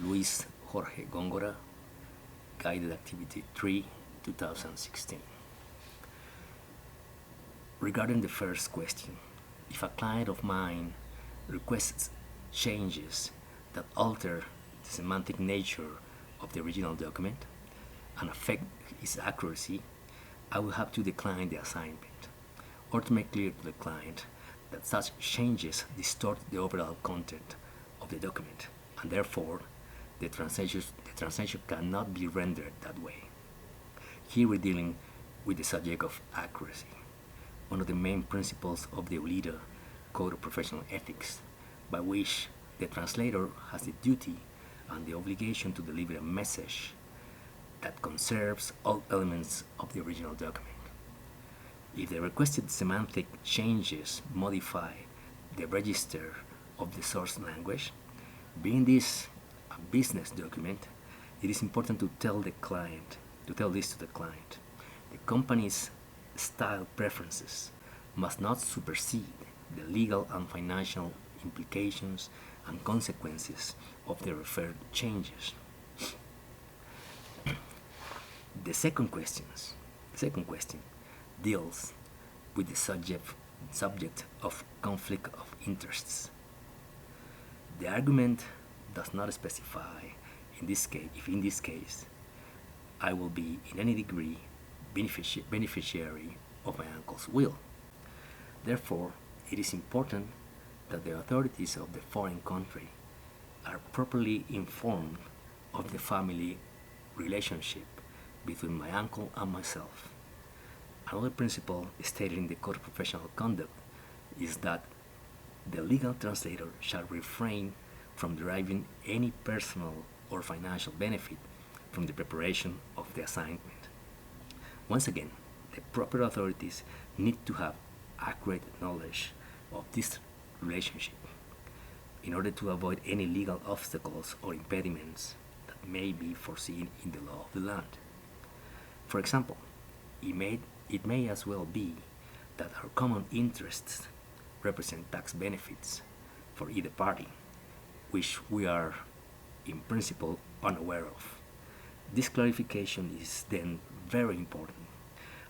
Luis Jorge Góngora, Guided Activity 3, 2016. Regarding the first question, if a client of mine requests changes that alter the semantic nature of the original document and affect its accuracy, I will have to decline the assignment, or to make clear to the client that such changes distort the overall content of the document, and therefore the translation cannot be rendered that way. Here we're dealing with the subject of accuracy, one of the main principles of the ULIDA Code of Professional Ethics, by which the translator has the duty and the obligation to deliver a message that conserves all elements of the original document. If the requested semantic changes modify the register of the source language, being this a business document, it is important to tell this to the client. The company's style preferences must not supersede the legal and financial implications and consequences of the referred changes. The second question deals with the subject of conflict of interests. The argument does not specify if in this case I will be in any degree beneficiary of my uncle's will. Therefore, it is important that the authorities of the foreign country are properly informed of the family relationship between my uncle and myself. Another principle stated in the Code of Professional Conduct is that the legal translator shall refrain from deriving any personal or financial benefit from the preparation of the assignment. Once again, the proper authorities need to have accurate knowledge of this relationship in order to avoid any legal obstacles or impediments that may be foreseen in the law of the land. For example, it may as well be that our common interests represent tax benefits for either party, which we are in principle unaware of. This clarification is then very important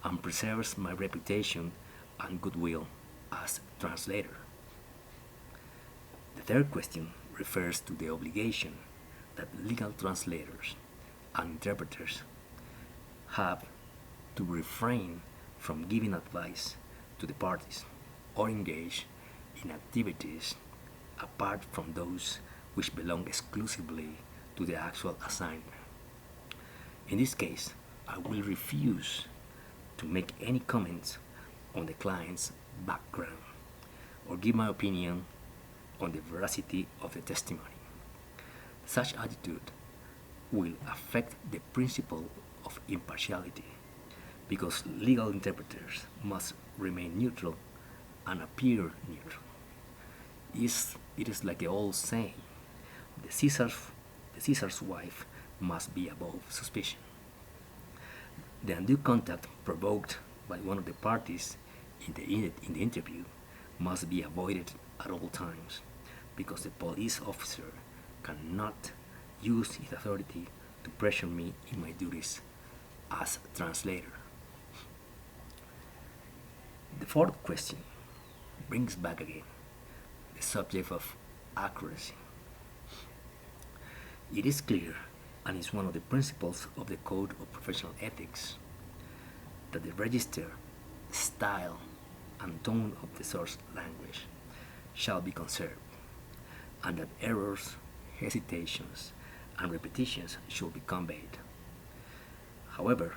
and preserves my reputation and goodwill as translator. The third question refers to the obligation that legal translators and interpreters have to refrain from giving advice to the parties or engage in activities apart from those which belong exclusively to the actual assignment. In this case, I will refuse to make any comments on the client's background or give my opinion on the veracity of the testimony. Such attitude will affect the principle of impartiality, because legal interpreters must remain neutral and appear neutral. It is like the old saying, the Caesar's wife must be above suspicion. The undue contact provoked by one of the parties in the interview must be avoided at all times, because the police officer cannot use his authority to pressure me in my duties as translator. The fourth question brings back again the subject of accuracy. It is clear, and is one of the principles of the Code of Professional Ethics, that the register, style, and tone of the source language shall be conserved, and that errors, hesitations, and repetitions should be conveyed. However,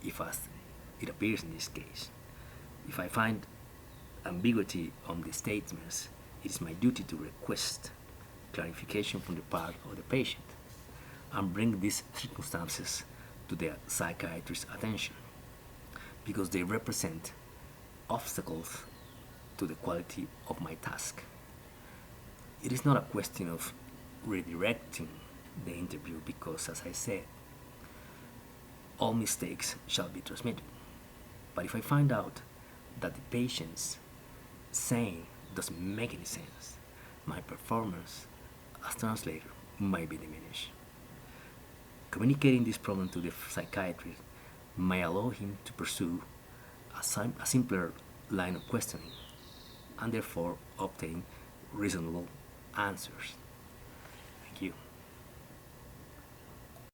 if, as it appears in this case, if I find ambiguity on the statements, it is my duty to request clarification from the part of the patient and bring these circumstances to the psychiatrist's attention, because they represent obstacles to the quality of my task. It is not a question of redirecting the interview, because, as I said, all mistakes shall be transmitted. But if I find out that the patient's saying doesn't make any sense, my performance as translator might be diminished. Communicating this problem to the psychiatrist may allow him to pursue a simpler line of questioning and therefore obtain reasonable answers.